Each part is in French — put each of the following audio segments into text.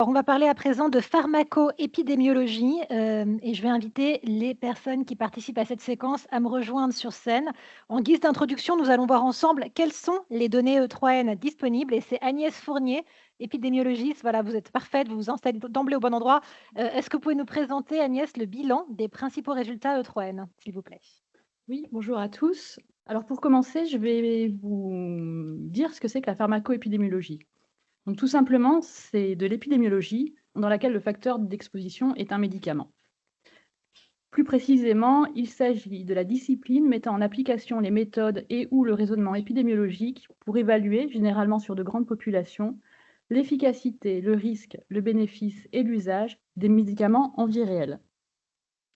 Alors, on va parler à présent de pharmacoépidémiologie, et je vais inviter les personnes qui participent à cette séquence à me rejoindre sur scène. En guise d'introduction, nous allons voir ensemble quelles sont les données E3N disponibles et c'est Agnès Fournier, épidémiologiste. Voilà, vous êtes parfaite, vous vous installez d'emblée au bon endroit. Est-ce que vous pouvez nous présenter, Agnès, le bilan des principaux résultats E3N, s'il vous plaît? Oui, bonjour à tous. Alors pour commencer, je vais vous dire ce que c'est que la pharmacoépidémiologie. Donc tout simplement, c'est de l'épidémiologie dans laquelle le facteur d'exposition est un médicament. Plus précisément, il s'agit de la discipline mettant en application les méthodes et ou le raisonnement épidémiologique pour évaluer, généralement sur de grandes populations, l'efficacité, le risque, le bénéfice et l'usage des médicaments en vie réelle.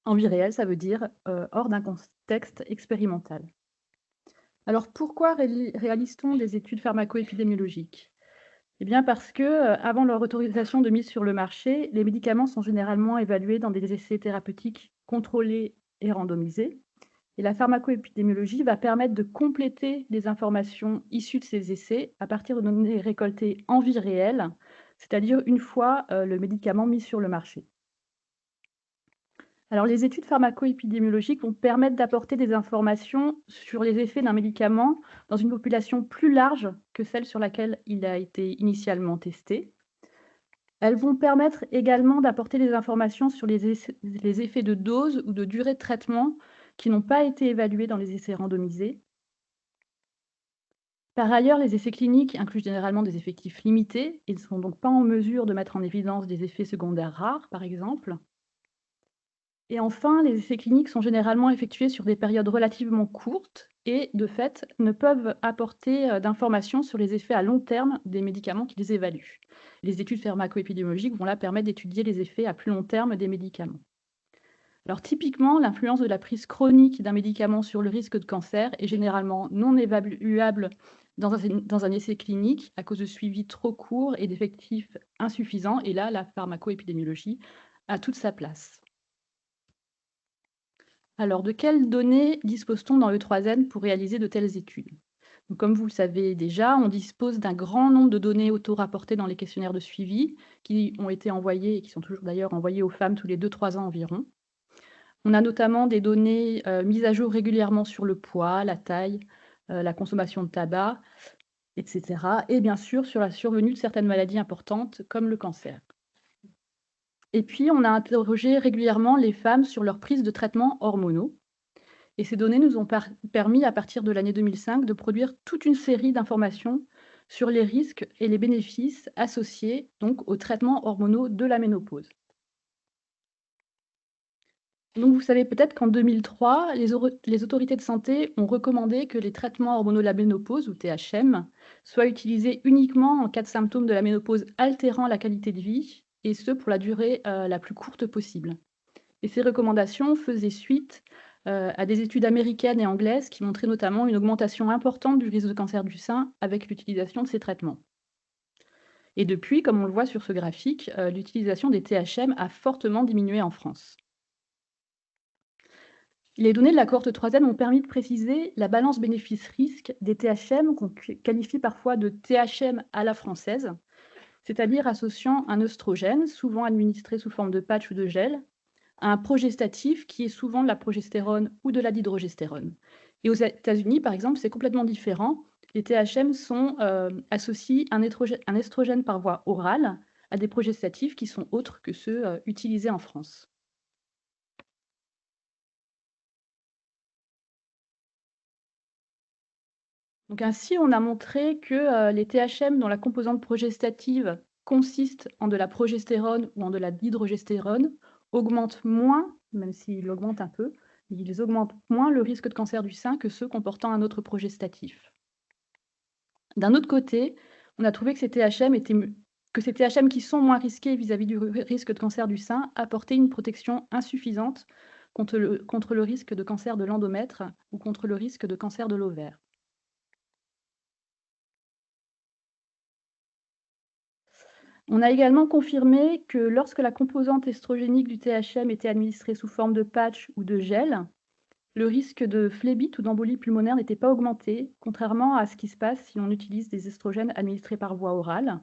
En vie réelle, ça veut dire hors d'un contexte expérimental. Alors pourquoi réalise-t-on des études pharmacoépidémiologiques? Eh bien parce que, avant leur autorisation de mise sur le marché, les médicaments sont généralement évalués dans des essais thérapeutiques contrôlés et randomisés. Et la pharmacoépidémiologie va permettre de compléter les informations issues de ces essais à partir de données récoltées en vie réelle, c'est-à-dire une fois, le médicament mis sur le marché. Alors, les études pharmacoépidémiologiques vont permettre d'apporter des informations sur les effets d'un médicament dans une population plus large que celle sur laquelle il a été initialement testé. Elles vont permettre également d'apporter des informations sur les effets de dose ou de durée de traitement qui n'ont pas été évalués dans les essais randomisés. Par ailleurs, les essais cliniques incluent généralement des effectifs limités et ne sont donc pas en mesure de mettre en évidence des effets secondaires rares, par exemple. Et enfin, les essais cliniques sont généralement effectués sur des périodes relativement courtes et, de fait, ne peuvent apporter d'informations sur les effets à long terme des médicaments qu'ils évaluent. Les études pharmacoépidémiologiques vont là permettre d'étudier les effets à plus long terme des médicaments. Alors typiquement, l'influence de la prise chronique d'un médicament sur le risque de cancer est généralement non évaluable dans un essai clinique à cause de suivis trop courts et d'effectifs insuffisants. Et là, la pharmacoépidémiologie a toute sa place. Alors, de quelles données dispose-t-on dans E3N pour réaliser de telles études? Donc, comme vous le savez déjà, on dispose d'un grand nombre de données auto-rapportées dans les questionnaires de suivi qui ont été envoyés et qui sont toujours d'ailleurs envoyés aux femmes tous les 2-3 ans environ. On a notamment des données mises à jour régulièrement sur le poids, la taille, la consommation de tabac, etc. Et bien sûr sur la survenue de certaines maladies importantes comme le cancer. Et puis, on a interrogé régulièrement les femmes sur leur prise de traitements hormonaux. Et ces données nous ont permis, à partir de l'année 2005, de produire toute une série d'informations sur les risques et les bénéfices associés donc aux traitements hormonaux de la ménopause. Donc vous savez peut-être qu'en 2003, les autorités de santé ont recommandé que les traitements hormonaux de la ménopause, ou THM, soient utilisés uniquement en cas de symptômes de la ménopause altérant la qualité de vie, et ce pour la durée la plus courte possible. Et ces recommandations faisaient suite à des études américaines et anglaises qui montraient notamment une augmentation importante du risque de cancer du sein avec l'utilisation de ces traitements. Et depuis, comme on le voit sur ce graphique, l'utilisation des THM a fortement diminué en France. Les données de la cohorte 3N ont permis de préciser la balance bénéfice-risque des THM, qu'on qualifie parfois de THM à la française, c'est-à-dire associant un œstrogène, souvent administré sous forme de patch ou de gel, un progestatif qui est souvent de la progestérone ou de la dihydrogestérone. Et aux États-Unis, par exemple, c'est complètement différent. Les THM associent un estrogène par voie orale à des progestatifs qui sont autres que ceux utilisés en France. Donc ainsi, on a montré que les THM dont la composante progestative consiste en de la progestérone ou en de la dihydrogestérone augmentent moins, même s'ils augmentent un peu, ils augmentent moins le risque de cancer du sein que ceux comportant un autre progestatif. D'un autre côté, on a trouvé que ces THM qui sont moins risqués vis-à-vis du risque de cancer du sein apportaient une protection insuffisante contre le risque de cancer de l'endomètre ou contre le risque de cancer de l'ovaire. On a également confirmé que lorsque la composante estrogénique du THM était administrée sous forme de patch ou de gel, le risque de phlébite ou d'embolie pulmonaire n'était pas augmenté, contrairement à ce qui se passe si l'on utilise des estrogènes administrés par voie orale.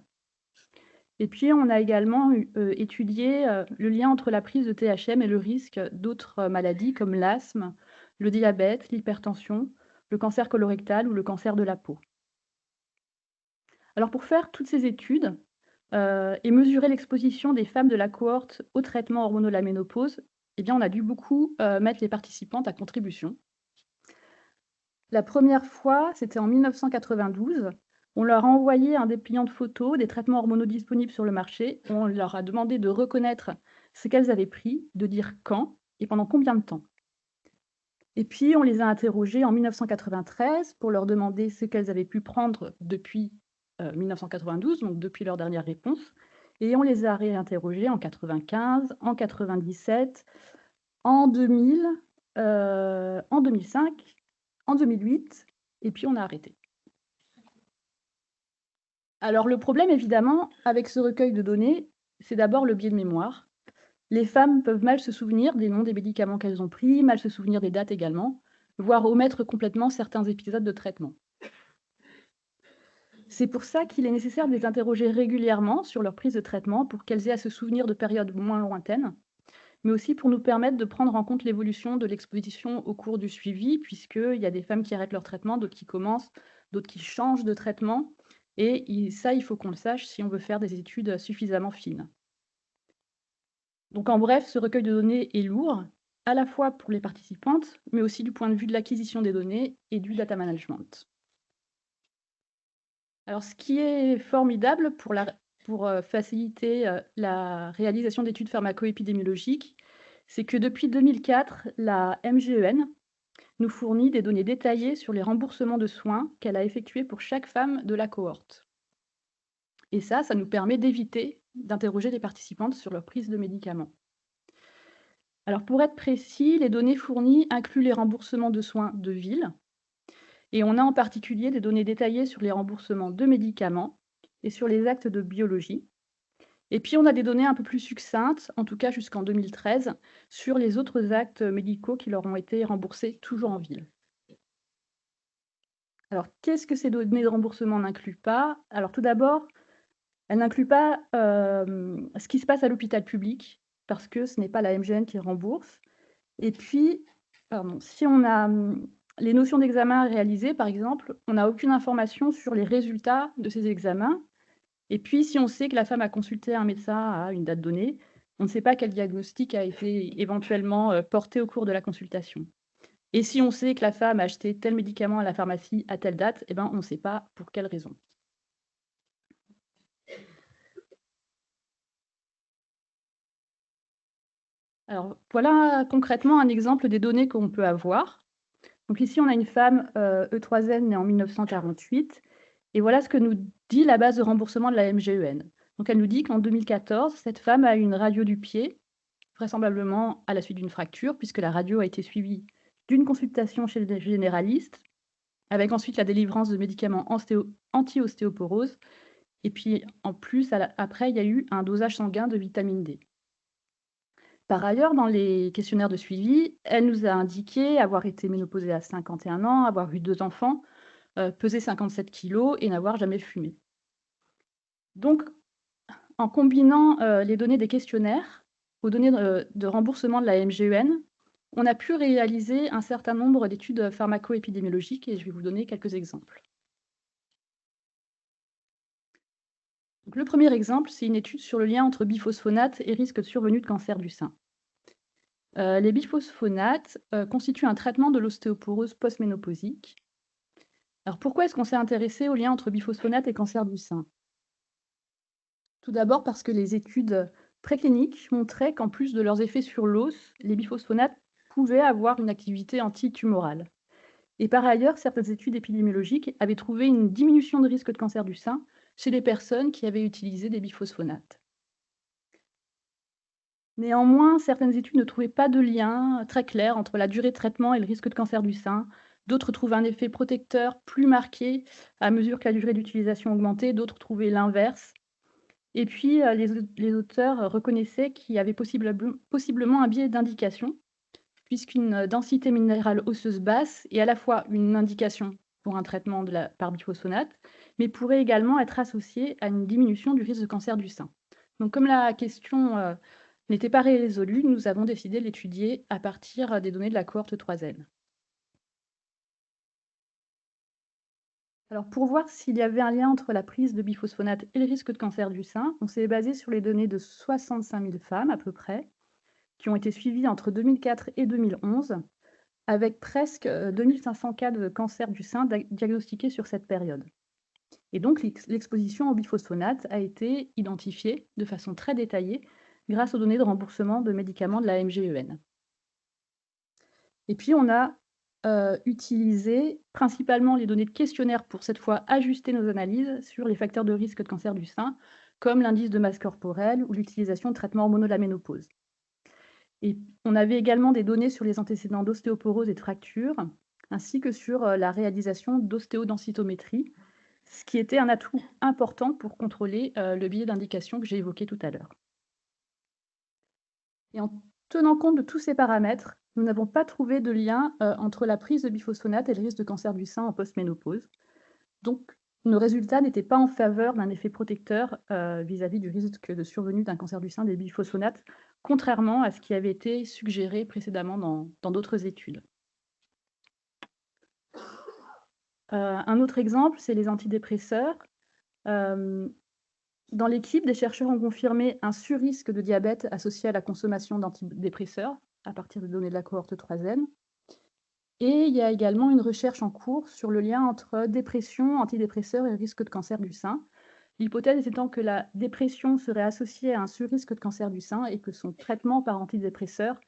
Et puis, on a également étudié le lien entre la prise de THM et le risque d'autres maladies comme l'asthme, le diabète, l'hypertension, le cancer colorectal ou le cancer de la peau. Alors, pour faire toutes ces études et mesurer l'exposition des femmes de la cohorte au traitement hormonaux de la ménopause, eh bien, on a dû beaucoup mettre les participantes à contribution. La première fois, c'était en 1992. On leur a envoyé un dépliant de photos des traitements hormonaux disponibles sur le marché. On leur a demandé de reconnaître ce qu'elles avaient pris, de dire quand et pendant combien de temps. Et puis, on les a interrogées en 1993 pour leur demander ce qu'elles avaient pu prendre depuis 1992, donc depuis leur dernière réponse. Et on les a réinterrogées en 95, en 97, en 2000, en 2005, en 2008, et puis on a arrêté. Alors le problème, évidemment, avec ce recueil de données, c'est d'abord le biais de mémoire. Les femmes peuvent mal se souvenir des noms des médicaments qu'elles ont pris, mal se souvenir des dates également, voire omettre complètement certains épisodes de traitement. C'est pour ça qu'il est nécessaire de les interroger régulièrement sur leur prise de traitement pour qu'elles aient à se souvenir de périodes moins lointaines, mais aussi pour nous permettre de prendre en compte l'évolution de l'exposition au cours du suivi, puisqu'il y a des femmes qui arrêtent leur traitement, d'autres qui commencent, d'autres qui changent de traitement. Et ça, il faut qu'on le sache si on veut faire des études suffisamment fines. Donc en bref, ce recueil de données est lourd, à la fois pour les participantes, mais aussi du point de vue de l'acquisition des données et du data management. Alors ce qui est formidable pour faciliter la réalisation d'études pharmacoépidémiologiques, c'est que depuis 2004, la MGEN nous fournit des données détaillées sur les remboursements de soins qu'elle a effectués pour chaque femme de la cohorte. Et ça nous permet d'éviter d'interroger les participantes sur leur prise de médicaments. Alors pour être précis, les données fournies incluent les remboursements de soins de ville, et on a en particulier des données détaillées sur les remboursements de médicaments et sur les actes de biologie. Et puis on a des données un peu plus succinctes, en tout cas jusqu'en 2013, sur les autres actes médicaux qui leur ont été remboursés toujours en ville. Alors qu'est-ce que ces données de remboursement n'incluent pas? Alors tout d'abord, elles n'incluent pas ce qui se passe à l'hôpital public, parce que ce n'est pas la MGN qui rembourse. Et puis, si on a les notions d'examen réalisées, par exemple, on n'a aucune information sur les résultats de ces examens. Et puis, si on sait que la femme a consulté un médecin à une date donnée, on ne sait pas quel diagnostic a été éventuellement porté au cours de la consultation. Et si on sait que la femme a acheté tel médicament à la pharmacie à telle date, eh ben, on ne sait pas pour quelle raison. Alors, voilà concrètement un exemple des données qu'on peut avoir. Donc ici, on a une femme E3N née en 1948. Et voilà ce que nous dit la base de remboursement de la MGEN. Donc elle nous dit qu'en 2014, cette femme a eu une radio du pied, vraisemblablement à la suite d'une fracture, puisque la radio a été suivie d'une consultation chez le généraliste, avec ensuite la délivrance de médicaments anti-ostéoporose. Et puis en plus, après, il y a eu un dosage sanguin de vitamine D. Par ailleurs, dans les questionnaires de suivi, elle nous a indiqué avoir été ménopausée à 51 ans, avoir eu 2 enfants, peser 57 kilos et n'avoir jamais fumé. Donc, en combinant les données des questionnaires aux données de remboursement de la MGEN, on a pu réaliser un certain nombre d'études pharmacoépidémiologiques et je vais vous donner quelques exemples. Donc, le premier exemple, c'est une étude sur le lien entre biphosphonates et risque de survenue de cancer du sein. Les biphosphonates constituent un traitement de l'ostéoporose post-ménopausique. Alors pourquoi est-ce qu'on s'est intéressé au lien entre biphosphonates et cancer du sein? Tout d'abord parce que les études précliniques montraient qu'en plus de leurs effets sur l'os, les biphosphonates pouvaient avoir une activité antitumorale. Et par ailleurs, certaines études épidémiologiques avaient trouvé une diminution de risque de cancer du sein chez les personnes qui avaient utilisé des biphosphonates. Néanmoins, certaines études ne trouvaient pas de lien très clair entre la durée de traitement et le risque de cancer du sein. D'autres trouvent un effet protecteur plus marqué à mesure que la durée d'utilisation augmentait, d'autres trouvaient l'inverse. Et puis, les auteurs reconnaissaient qu'il y avait possiblement un biais d'indication, puisqu'une densité minérale osseuse basse est à la fois une indication pour un traitement par biphosphonate, mais pourrait également être associée à une diminution du risque de cancer du sein. Donc, comme la question n'était pas résolue, nous avons décidé de l'étudier à partir des données de la cohorte 3N. Alors, pour voir s'il y avait un lien entre la prise de biphosphonate et le risque de cancer du sein, on s'est basé sur les données de 65 000 femmes à peu près, qui ont été suivies entre 2004 et 2011, avec presque 2500 cas de cancer du sein diagnostiqués sur cette période. Et donc, l'exposition au biphosphonate a été identifiée de façon très détaillée grâce aux données de remboursement de médicaments de la MGEN. Et puis, on a utilisé principalement les données de questionnaire pour cette fois ajuster nos analyses sur les facteurs de risque de cancer du sein, comme l'indice de masse corporelle ou l'utilisation de traitements hormonaux de la ménopause. Et on avait également des données sur les antécédents d'ostéoporose et de fractures, ainsi que sur la réalisation d'ostéodensitométrie, ce qui était un atout important pour contrôler le biais d'indication que j'ai évoqué tout à l'heure. Et en tenant compte de tous ces paramètres, nous n'avons pas trouvé de lien entre la prise de biphosphonate et le risque de cancer du sein en post-ménopause. Donc, nos résultats n'étaient pas en faveur d'un effet protecteur vis-à-vis du risque de survenue d'un cancer du sein des biphosphonates, contrairement à ce qui avait été suggéré précédemment dans d'autres études. Un autre exemple, c'est les antidépresseurs. Dans l'équipe, des chercheurs ont confirmé un surrisque de diabète associé à la consommation d'antidépresseurs à partir des données de la cohorte 3N. Et il y a également une recherche en cours sur le lien entre dépression, antidépresseurs et risque de cancer du sein. L'hypothèse étant que la dépression serait associée à un surrisque de cancer du sein et que son traitement par antidépresseur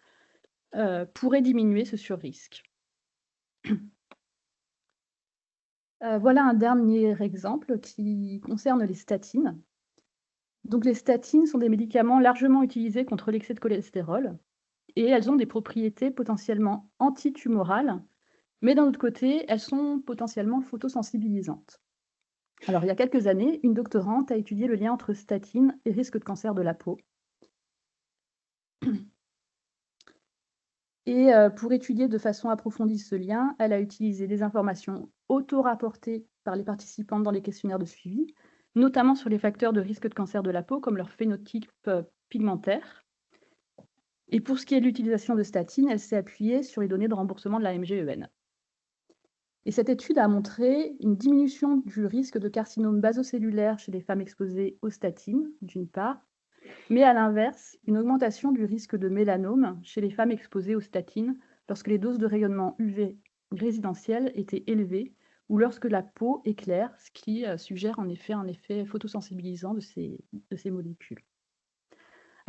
pourrait diminuer ce surrisque. Voilà un dernier exemple qui concerne les statines. Donc, les statines sont des médicaments largement utilisés contre l'excès de cholestérol et elles ont des propriétés potentiellement antitumorales, mais d'un autre côté, elles sont potentiellement photosensibilisantes. Alors, il y a quelques années, une doctorante a étudié le lien entre statine et risque de cancer de la peau. Et pour étudier de façon approfondie ce lien, elle a utilisé des informations auto-rapportées par les participants dans les questionnaires de suivi, notamment sur les facteurs de risque de cancer de la peau, comme leur phénotype pigmentaire. Et pour ce qui est de l'utilisation de statines, elle s'est appuyée sur les données de remboursement de la MGEN. Et cette étude a montré une diminution du risque de carcinome basocellulaire chez les femmes exposées aux statines, d'une part, mais à l'inverse, une augmentation du risque de mélanome chez les femmes exposées aux statines lorsque les doses de rayonnement UV résidentiel étaient élevées ou lorsque la peau est claire, ce qui suggère en effet un effet photosensibilisant de ces molécules.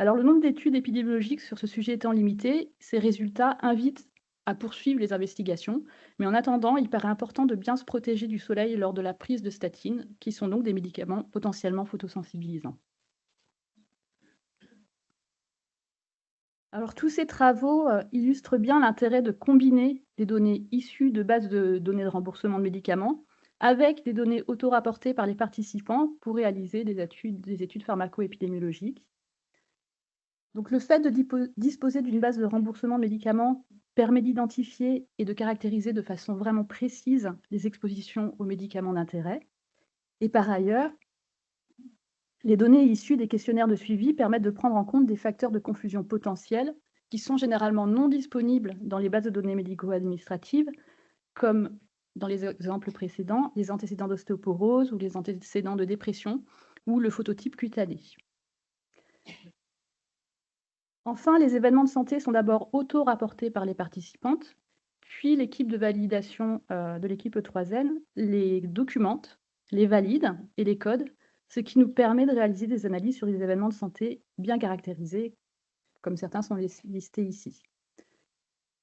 Alors, le nombre d'études épidémiologiques sur ce sujet étant limité, ces résultats invitent à poursuivre les investigations, mais en attendant, il paraît important de bien se protéger du soleil lors de la prise de statines, qui sont donc des médicaments potentiellement photosensibilisants. Alors, tous ces travaux illustrent bien l'intérêt de combiner des données issues de bases de données de remboursement de médicaments avec des données auto-rapportées par les participants pour réaliser des études pharmaco-épidémiologiques. Donc, le fait de disposer d'une base de remboursement de médicaments permet d'identifier et de caractériser de façon vraiment précise les expositions aux médicaments d'intérêt. Et par ailleurs, les données issues des questionnaires de suivi permettent de prendre en compte des facteurs de confusion potentiels qui sont généralement non disponibles dans les bases de données médico-administratives, comme dans les exemples précédents, les antécédents d'ostéoporose ou les antécédents de dépression ou le phototype cutané. Enfin, les événements de santé sont d'abord auto-rapportés par les participantes, puis l'équipe de validation de l'équipe E3N les documente, les valide et les code, ce qui nous permet de réaliser des analyses sur des événements de santé bien caractérisés, comme certains sont listés ici.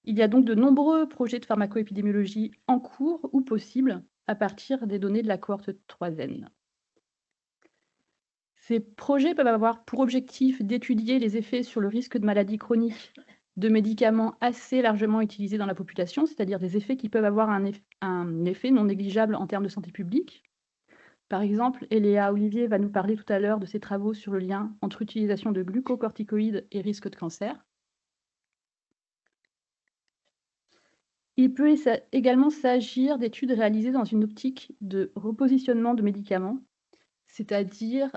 Il y a donc de nombreux projets de pharmacoépidémiologie en cours ou possibles à partir des données de la cohorte 3N. Ces projets peuvent avoir pour objectif d'étudier les effets sur le risque de maladies chroniques de médicaments assez largement utilisés dans la population, c'est-à-dire des effets qui peuvent avoir un effet non négligeable en termes de santé publique. Par exemple, Eléa Olivier va nous parler tout à l'heure de ses travaux sur le lien entre utilisation de glucocorticoïdes et risque de cancer. Il peut également s'agir d'études réalisées dans une optique de repositionnement de médicaments, c'est-à-dire,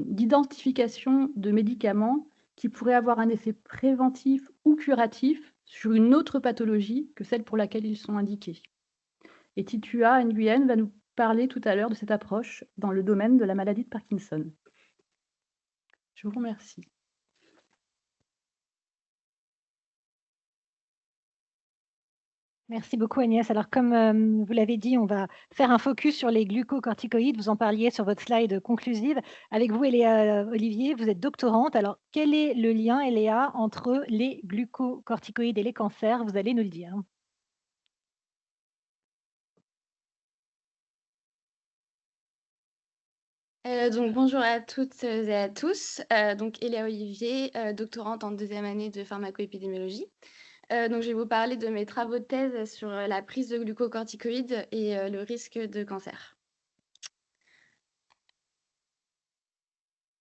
d'identification de médicaments qui pourraient avoir un effet préventif ou curatif sur une autre pathologie que celle pour laquelle ils sont indiqués. Et Titua Nguyen va nous parler tout à l'heure de cette approche dans le domaine de la maladie de Parkinson. Je vous remercie. Merci beaucoup Agnès. Alors comme, vous l'avez dit, on va faire un focus sur les glucocorticoïdes. Vous en parliez sur votre slide conclusive. Avec vous, Eléa Olivier, vous êtes doctorante. Alors quel est le lien, Eléa, entre les glucocorticoïdes et les cancers? Vous allez nous le dire. Donc bonjour à toutes et à tous. Donc Eléa Olivier, doctorante en 2e année de pharmacoépidémiologie. Donc je vais vous parler de mes travaux de thèse sur la prise de glucocorticoïdes et le risque de cancer.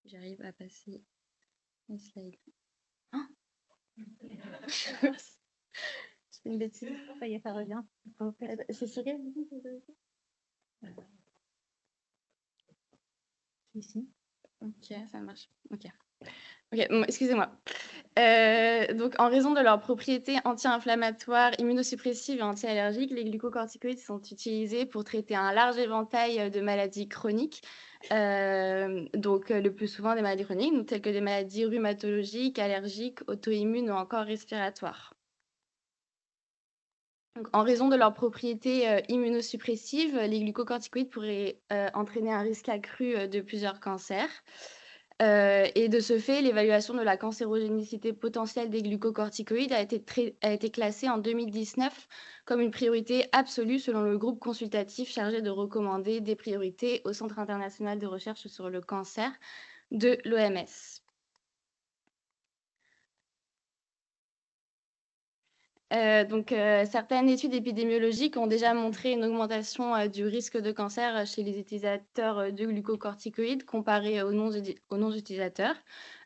J'arrive à passer la slide. Oh je fais une bêtise. Ça y est, ça revient. C'est sur quel Ici. Ok, ça marche. Ok, bon, excusez-moi. Donc, en raison de leurs propriétés anti-inflammatoires, immunosuppressives et anti-allergiques, les glucocorticoïdes sont utilisés pour traiter un large éventail de maladies chroniques. Donc, le plus souvent des maladies chroniques, donc, telles que des maladies rhumatologiques, allergiques, auto-immunes ou encore respiratoires. Donc, en raison de leurs propriétés immunosuppressives, les glucocorticoïdes pourraient entraîner un risque accru de plusieurs cancers. Et de ce fait, l'évaluation de la cancérogénicité potentielle des glucocorticoïdes a été classée en 2019 comme une priorité absolue selon le groupe consultatif chargé de recommander des priorités au Centre international de recherche sur le cancer de l'OMS. Certaines études épidémiologiques ont déjà montré une augmentation du risque de cancer chez les utilisateurs de glucocorticoïdes comparé aux non-utilisateurs,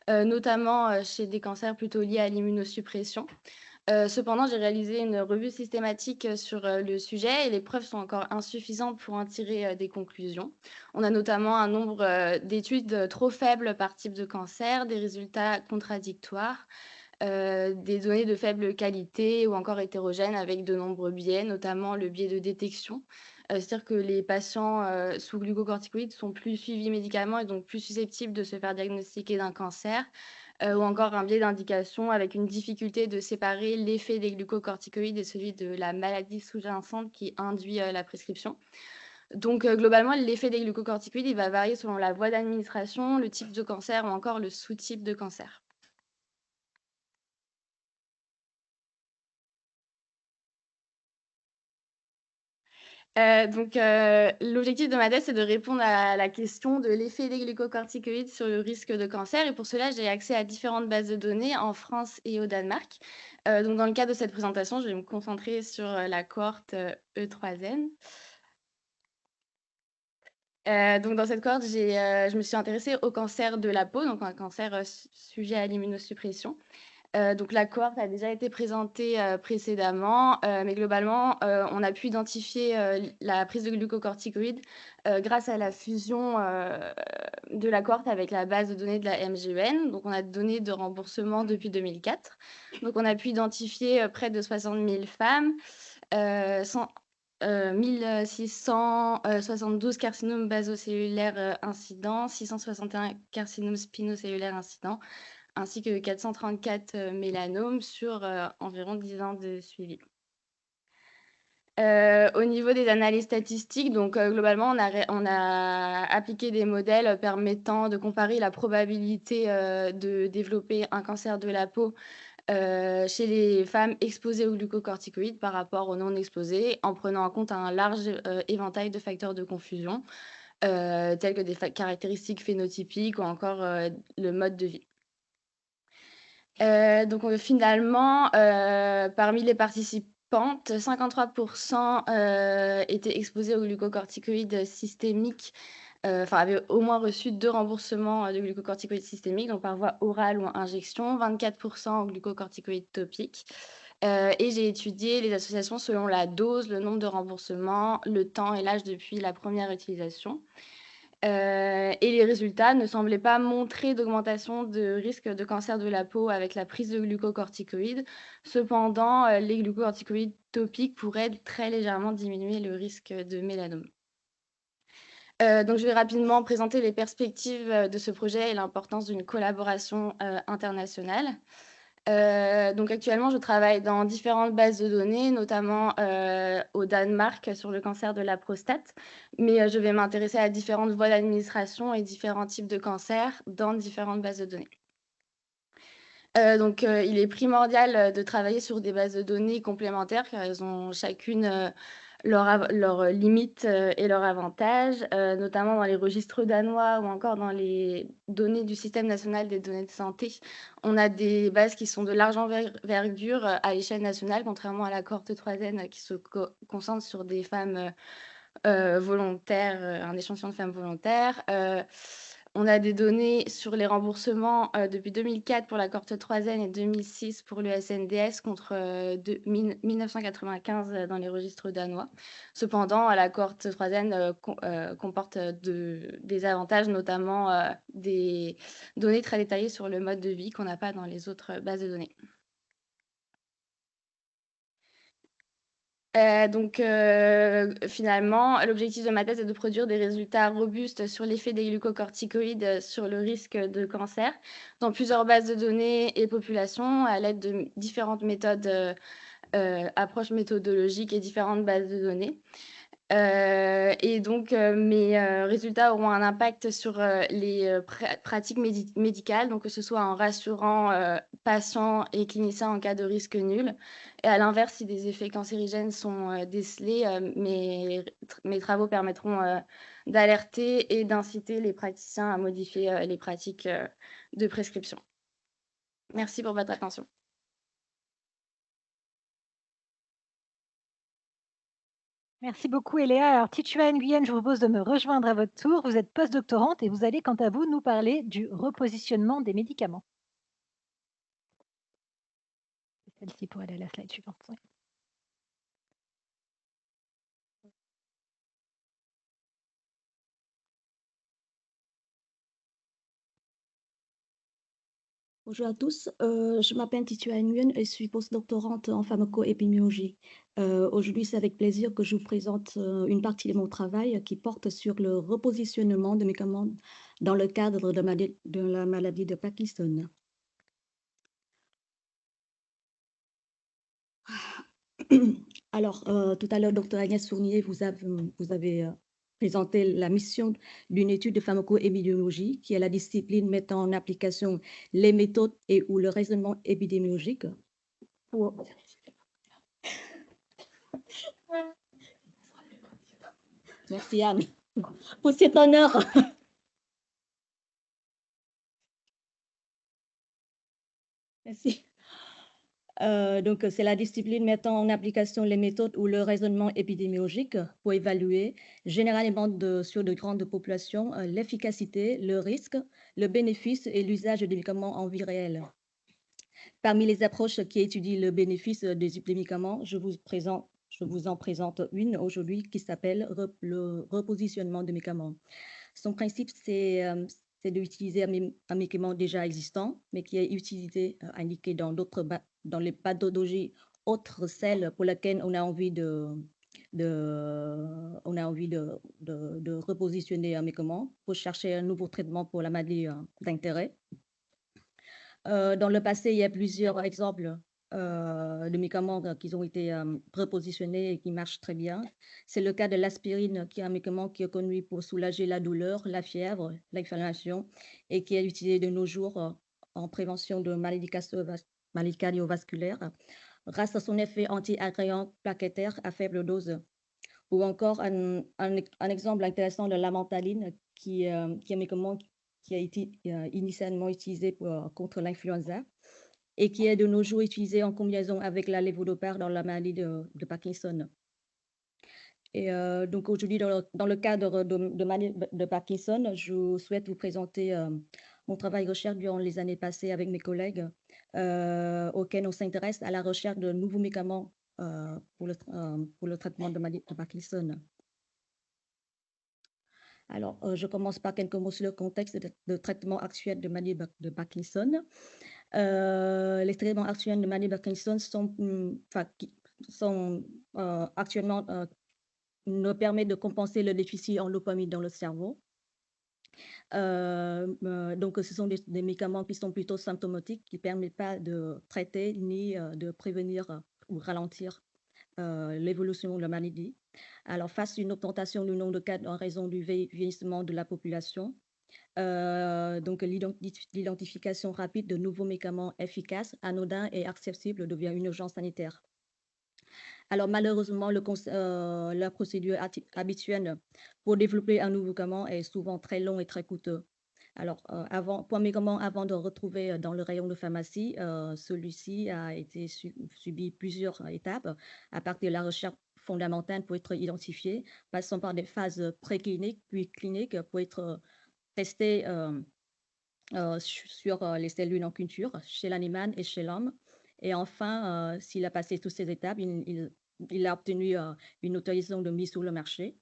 notamment chez des cancers plutôt liés à l'immunosuppression. Cependant, j'ai réalisé une revue systématique sur le sujet et les preuves sont encore insuffisantes pour en tirer des conclusions. On a notamment un nombre d'études trop faibles par type de cancer, des résultats contradictoires, des données de faible qualité ou encore hétérogènes avec de nombreux biais, notamment le biais de détection. C'est-à-dire que les patients sous glucocorticoïdes sont plus suivis médicalement et donc plus susceptibles de se faire diagnostiquer d'un cancer, ou encore un biais d'indication avec une difficulté de séparer l'effet des glucocorticoïdes et celui de la maladie sous-jacente qui induit la prescription. Donc, globalement, l'effet des glucocorticoïdes, il va varier selon la voie d'administration, le type de cancer ou encore le sous-type de cancer. L'objectif de ma thèse, c'est de répondre à la question de l'effet des glucocorticoïdes sur le risque de cancer. Et pour cela, j'ai accès à différentes bases de données en France et au Danemark. Donc, dans le cadre de cette présentation, je vais me concentrer sur la cohorte E3N. Donc, dans cette cohorte, je me suis intéressée au cancer de la peau, donc un cancer sujet à l'immunosuppression. Donc la cohorte a déjà été présentée précédemment, mais globalement, on a pu identifier la prise de glucocorticoïdes grâce à la fusion de la cohorte avec la base de données de la MGEN. Donc on a des données de remboursement depuis 2004. Donc on a pu identifier près de 60 000 femmes, 1672 carcinomes basocellulaires incidents, 661 carcinomes spinocellulaires incidents, ainsi que 434 mélanomes sur environ 10 ans de suivi. Au niveau des analyses statistiques, donc globalement, on a appliqué des modèles permettant de comparer la probabilité de développer un cancer de la peau chez les femmes exposées aux glucocorticoïdes par rapport aux non exposées, en prenant en compte un large éventail de facteurs de confusion, tels que des caractéristiques phénotypiques ou encore le mode de vie. Finalement, parmi les participantes, 53% étaient exposées aux glucocorticoïdes systémiques, avaient au moins reçu 2 remboursements de glucocorticoïdes systémiques, donc par voie orale ou injection, 24% aux glucocorticoïdes topiques. Et j'ai étudié les associations selon la dose, le nombre de remboursements, le temps et l'âge depuis la première utilisation. Et les résultats ne semblaient pas montrer d'augmentation de risque de cancer de la peau avec la prise de glucocorticoïdes. Cependant, les glucocorticoïdes topiques pourraient très légèrement diminuer le risque de mélanome. Donc, je vais rapidement présenter les perspectives de ce projet et l'importance d'une collaboration internationale. Donc actuellement, je travaille dans différentes bases de données, notamment au Danemark sur le cancer de la prostate, mais je vais m'intéresser à différentes voies d'administration et différents types de cancers dans différentes bases de données. Donc il est primordial de travailler sur des bases de données complémentaires car elles ont chacune leurs limites et leurs avantages, notamment dans les registres danois ou encore dans les données du système national des données de santé. On a des bases qui sont de large envergure à l'échelle nationale, contrairement à la cohorte 3N qui se concentre sur des femmes volontaires, un échantillon de femmes volontaires. On a des données sur les remboursements depuis 2004 pour la cohorte 3N et 2006 pour le SNDS contre 1995 dans les registres danois. Cependant, la cohorte 3N comporte des avantages, notamment des données très détaillées sur le mode de vie qu'on n'a pas dans les autres bases de données. Finalement, l'objectif de ma thèse est de produire des résultats robustes sur l'effet des glucocorticoïdes sur le risque de cancer dans plusieurs bases de données et populations à l'aide de différentes méthodes, approches méthodologiques et différentes bases de données. Mes résultats auront un impact sur les pratiques médicales, donc que ce soit en rassurant patients et cliniciens en cas de risque nul. Et à l'inverse, si des effets cancérigènes sont décelés, mes travaux permettront d'alerter et d'inciter les praticiens à modifier les pratiques de prescription. Merci pour votre attention. Merci beaucoup, Eléa. Alors, Titua Nguyen, je vous propose de me rejoindre à votre tour. Vous êtes postdoctorante et vous allez, quant à vous, nous parler du repositionnement des médicaments. Celle-ci pour aller à la slide suivante. Oui. Bonjour à tous, je m'appelle Titua Nguyen et je suis postdoctorante en pharmacoépidémiologie. Aujourd'hui, c'est avec plaisir que je vous présente une partie de mon travail qui porte sur le repositionnement de médicaments dans le cadre de la maladie de Parkinson. Alors, tout à l'heure, Dr Agnès Fournier, vous avez présenté la mission d'une étude de pharmacoépidémiologie, qui est la discipline mettant en application les méthodes et ou le raisonnement épidémiologique pour... Merci Anne pour cet honneur. Merci. Donc, c'est la discipline mettant en application les méthodes ou le raisonnement épidémiologique pour évaluer, généralement sur de grandes populations, l'efficacité, le risque, le bénéfice et l'usage des médicaments en vie réelle. Parmi les approches qui étudient le bénéfice des médicaments, je vous en présente une aujourd'hui qui s'appelle le repositionnement des médicaments. Son principe, c'est d'utiliser un médicament déjà existant, mais qui est utilisé, indiqué dans les pathologies autres celles pour lesquelles on a envie de repositionner un médicament pour chercher un nouveau traitement pour la maladie d'intérêt. Dans le passé, il y a plusieurs exemples de médicaments qui ont été repositionnés et qui marchent très bien. C'est le cas de l'aspirine, qui est un médicament qui est connu pour soulager la douleur, la fièvre, l'inflammation et qui est utilisé de nos jours en prévention de maladies cardiovasculaires grâce à son effet anti-agréant plaquettaire à faible dose. Ou encore un exemple intéressant de l'amantadine, qui est un médicament qui a été initialement utilisé contre l'influenza et qui est de nos jours utilisé en combinaison avec la lévodopa dans la maladie de Parkinson. Et donc aujourd'hui, dans le cadre de maladie de Parkinson, je souhaite vous présenter mon travail de recherche durant les années passées avec mes collègues, auxquels on s'intéresse à la recherche de nouveaux médicaments pour le traitement de maladie de Parkinson. Alors, je commence par quelques mots sur le contexte de traitement actuel de maladie de Parkinson. Les traitements actuels de maladie de Parkinson sont actuellement nous permettent de compenser le déficit en dopamine dans le cerveau. Donc, ce sont des médicaments qui sont plutôt symptomatiques, qui ne permettent pas de traiter ni de prévenir ou ralentir l'évolution de la maladie. Alors, face à une augmentation du nombre de cas en raison du vieillissement de la population, donc l'identification rapide de nouveaux médicaments efficaces, anodins et accessibles devient une urgence sanitaire. Alors malheureusement, la procédure habituelle pour développer un nouveau médicament est souvent très long et très coûteux. Alors, pour un médicament, avant de retrouver dans le rayon de pharmacie, celui-ci a été subi plusieurs étapes à partir de la recherche fondamentale pour être identifié, passant par des phases précliniques, puis cliniques pour être testé sur les cellules en culture, chez l'animal et chez l'homme. Et enfin, s'il a passé toutes ces étapes, il a obtenu une autorisation de mise sur le marché.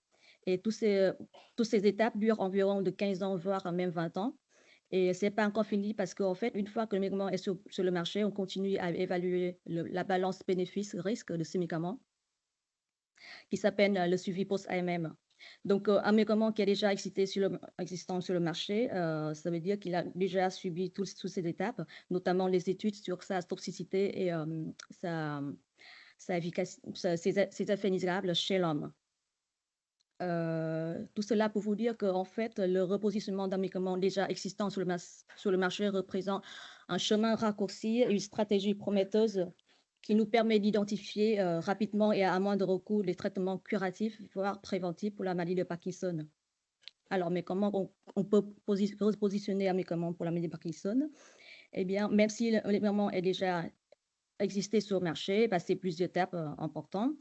Et toutes ces étapes durent environ de 15 ans, voire même 20 ans. Et ce n'est pas encore fini parce qu'en fait, une fois que le médicament est sur le marché, on continue à évaluer la balance bénéfice-risque de ce médicament qui s'appelle le suivi post-AMM. Donc, un médicament qui est déjà existant sur le marché, ça veut dire qu'il a déjà subi toutes ces étapes, notamment les études sur sa toxicité et ses effets indésirables chez l'homme. Tout cela pour vous dire qu'en fait, le repositionnement d'un médicament déjà existant sur le marché représente un chemin raccourci, une stratégie prometteuse qui nous permet d'identifier rapidement et à moindre recours les traitements curatifs, voire préventifs pour la maladie de Parkinson. Alors, mais comment on peut repositionner un médicament pour la maladie de Parkinson? Eh bien, même si le médicament est déjà existé sur le marché, passé plusieurs étapes importantes,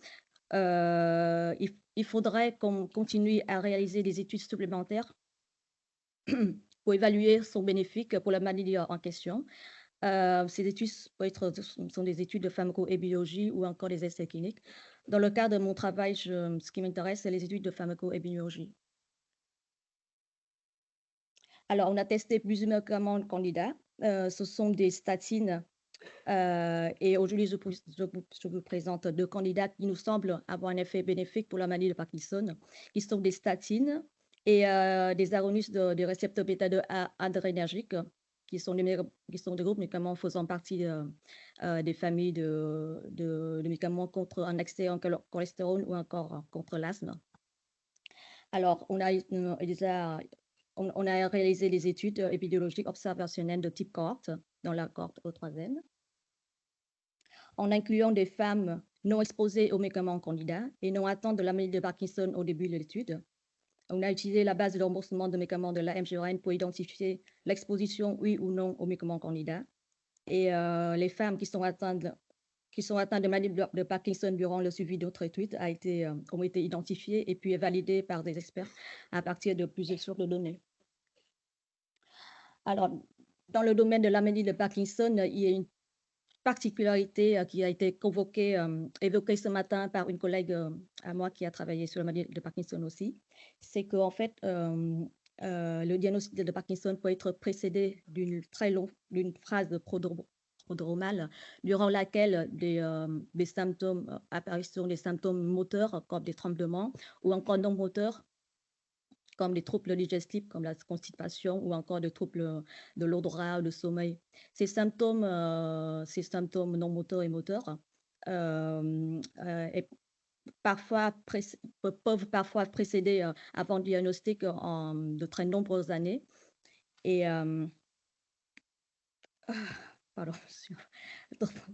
il faudrait qu'on continue à réaliser des études supplémentaires pour évaluer son bénéfice pour la maladie en question. Ces études sont des études de pharmacoépidémiologie ou encore des essais cliniques. Dans le cadre de mon travail, ce qui m'intéresse, c'est les études de pharmacoépidémiologie. Alors, on a testé plusieurs médicaments candidats. Ce sont des statines. Et aujourd'hui, je vous présente deux candidats qui nous semblent avoir un effet bénéfique pour la maladie de Parkinson, qui sont des statines et des agonistes des récepteurs bêta-2 adrénergiques, qui sont des groupes médicaments faisant partie des familles de médicaments contre un excès en cholestérol ou encore contre l'asthme. Alors, on a réalisé des études épidémiologiques observationnelles de type cohorte dans la cohorte O3N, en incluant des femmes non exposées aux médicaments candidats et non atteintes de la maladie de Parkinson au début de l'étude. On a utilisé la base de remboursement de médicaments de l'AMGRN pour identifier l'exposition, oui ou non, aux médicaments candidats. Et les femmes qui sont atteintes de maladie de Parkinson durant le suivi d'autres études ont été identifiées et puis validées par des experts à partir de plusieurs sources de données. Alors, dans le domaine de la maladie de Parkinson, il y a une particularité qui a été évoquée ce matin par une collègue à moi qui a travaillé sur la maladie de Parkinson aussi, c'est qu'en fait, le diagnostic de Parkinson peut être précédé d'une phase prodromale durant laquelle des symptômes, apparition des symptômes moteurs comme des tremblements ou encore non moteurs comme des troubles digestifs, comme la constipation ou encore des troubles de l'odorat ou de sommeil. Ces symptômes non moteurs et moteurs peuvent parfois précéder avant le diagnostic de très nombreuses années. Et de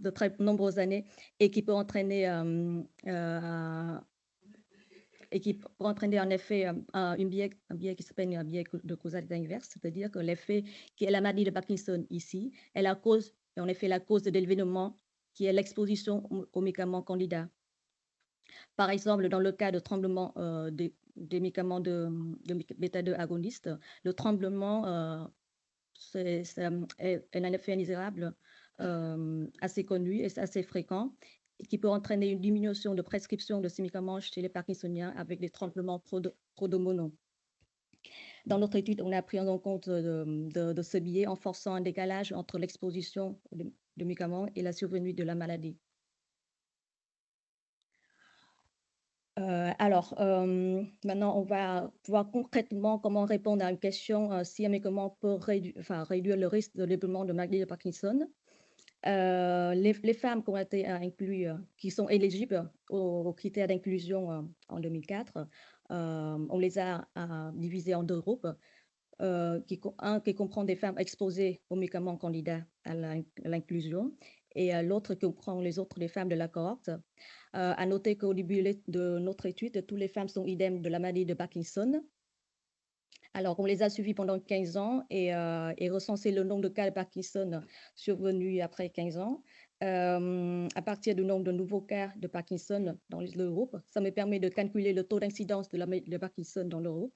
très nombreuses années et qui peut entraîner en effet un biais qui s'appelle un biais de causalité inverse, c'est-à-dire que l'effet qui est la maladie de Parkinson ici est la cause de l'événement qui est l'exposition aux médicaments candidats. Par exemple, dans le cas de tremblement des médicaments de bêta-2 agonistes, le tremblement est un effet indésirable assez connu et assez fréquent, qui peut entraîner une diminution de prescription de ces médicaments chez les Parkinsoniens avec des tremblements prodromonaux. Dans notre étude, on a pris en compte de ce biais en forçant un décalage entre l'exposition de médicaments et la survenue de la maladie. Maintenant, on va voir concrètement comment répondre à une question si un médicament peut réduire le risque de développement de maladie de Parkinson. Les femmes qui ont été incluses, qui sont éligibles aux critères d'inclusion en 2004, on les a divisées en deux groupes. Un qui comprend des femmes exposées aux médicaments candidats à l'inclusion et l'autre qui comprend les autres des femmes de la cohorte. À noter qu'au début de notre étude, toutes les femmes sont idem de la maladie de Parkinson. Alors, on les a suivies pendant 15 ans et recensé le nombre de cas de Parkinson survenus après 15 ans. À partir du nombre de nouveaux cas de Parkinson dans le groupe, ça me permet de calculer le taux d'incidence de Parkinson dans le groupe.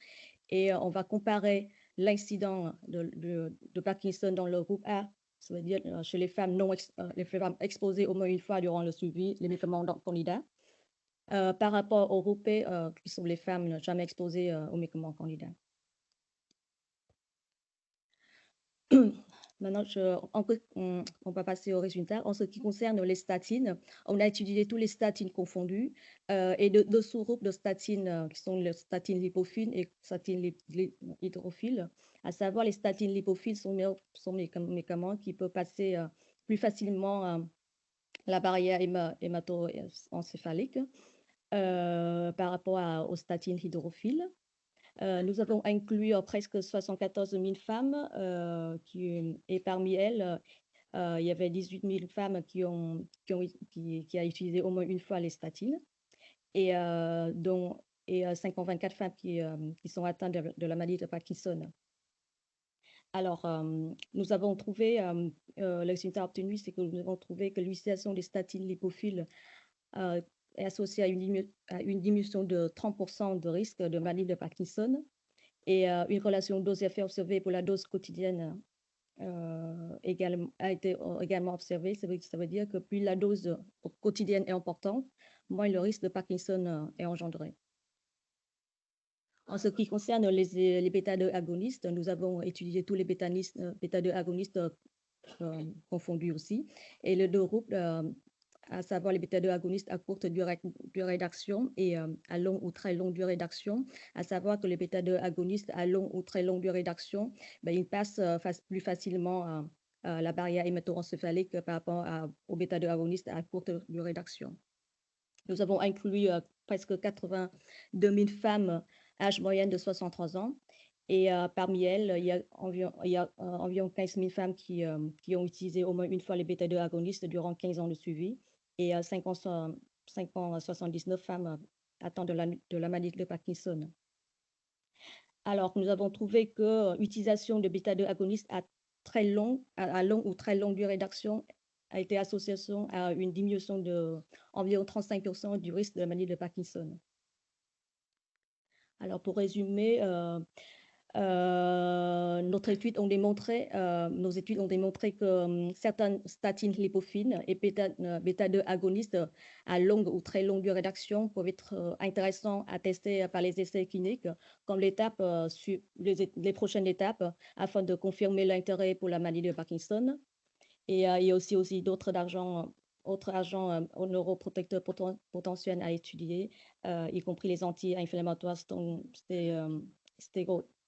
Et on va comparer l'incidence de Parkinson dans le groupe A, ça veut dire chez les femmes, les femmes exposées au moins une fois durant le suivi, les médicaments candidats, par rapport au groupe B, qui sont les femmes jamais exposées aux médicaments candidats. Maintenant, on va passer aux résultats. En ce qui concerne les statines, on a étudié tous les statines confondus et deux sous-groupes de statines qui sont les statines lipophiles et statines hydrophiles. À savoir, les statines lipophiles sont des médicaments qui peuvent passer plus facilement la barrière hémato-encéphalique par rapport aux statines hydrophiles. Nous avons inclus presque 74 000 femmes et parmi elles, il y avait 18 000 femmes qui ont utilisé au moins une fois les statines et 524 femmes qui sont atteintes de la maladie de Parkinson. Alors, nous avons trouvé, le résultat obtenu, c'est que nous avons trouvé que l'utilisation des statines lipophiles est associée à une diminution de 30% de risque de maladie de Parkinson et une relation dose-effet observée pour la dose quotidienne a été également observée. Ça veut dire que plus la dose quotidienne est importante, moins le risque de Parkinson est engendré. En ce qui concerne les bêta-2 agonistes, nous avons étudié tous les bêta-2 agonistes confondus aussi, et les deux groupes, à savoir les bêta-2 agonistes à courte durée d'action et à longue ou très longue durée d'action, à savoir que les bêta-2 agonistes à longue ou très longue durée d'action, ils passent plus facilement la barrière hémato-encéphalique par rapport aux bêta-2 agonistes à courte durée d'action. Nous avons inclus presque 82 000 femmes âge moyenne de 63 ans. Et parmi elles, il y a environ 15 000 femmes qui ont utilisé au moins une fois les bêta-2 agonistes durant 15 ans de suivi et 579 femmes atteintes de la maladie de Parkinson. Alors, nous avons trouvé que l'utilisation de bêta-2 agonistes à longue ou très longue durée d'action a été associée à une diminution d'environ 35% du risque de la maladie de Parkinson. Alors, pour résumer, nos études ont démontré que certaines statines lipophiles et bêta-2 agonistes à longue ou très longue durée d'action peuvent être intéressants à tester par les essais cliniques comme les prochaines étapes afin de confirmer l'intérêt pour la maladie de Parkinson. Et il y a aussi d'autres agents neuroprotecteurs potentiels à étudier, y compris les anti-inflammatoires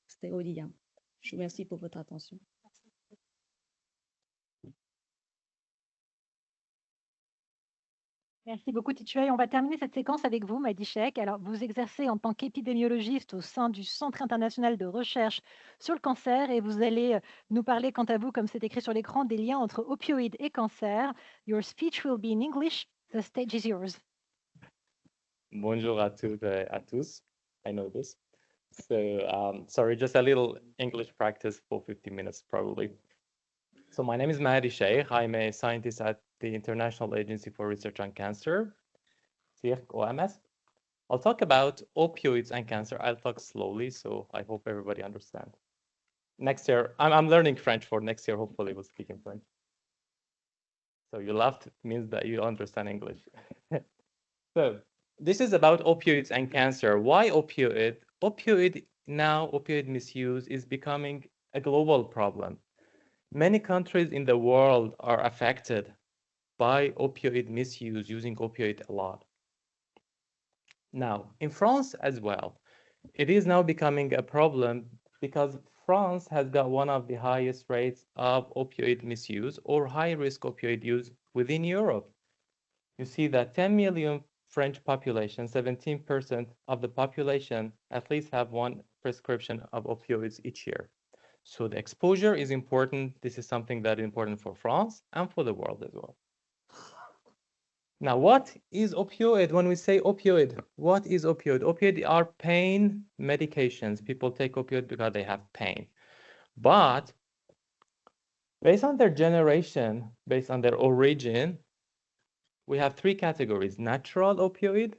stéroïdiens. Je vous remercie pour votre attention. Merci beaucoup, Tituei. On va terminer cette séquence avec vous, Mahdi Cheikh. Alors, vous exercez en tant qu'épidémiologiste au sein du Centre international de recherche sur le cancer et vous allez nous parler, quant à vous, comme c'est écrit sur l'écran, des liens entre opioïdes et cancer. Your speech will be in English. The stage is yours. Bonjour à toutes et à tous. I know this. So, sorry, just a little English practice for 50 minutes, probably. So my name is Mahdi Cheikh. I'm a scientist at the International Agency for Research on Cancer, CIRC OMS. I'll talk about opioids and cancer. I'll talk slowly, so I hope everybody understands. Next year, I'm learning French for next year. Hopefully, we'll speak in French. So you laughed, it means that you understand English. So this is about opioids and cancer. Why opioid? Opioid now opioid misuse is becoming a global problem. Many countries in the world are affected by opioid misuse, using opioid a lot. Now, in France as well, it is now becoming a problem because France has got one of the highest rates of opioid misuse or high-risk opioid use within Europe. You see that 10 million French population, 17% of the population at least have one prescription of opioids each year. So the exposure is important. This is something that is important for France and for the world as well. Now, what is opioid? When we say opioid, what is opioid? Opioid are pain medications. People take opioid because they have pain. But based on their generation, based on their origin, we have three categories: natural opioid,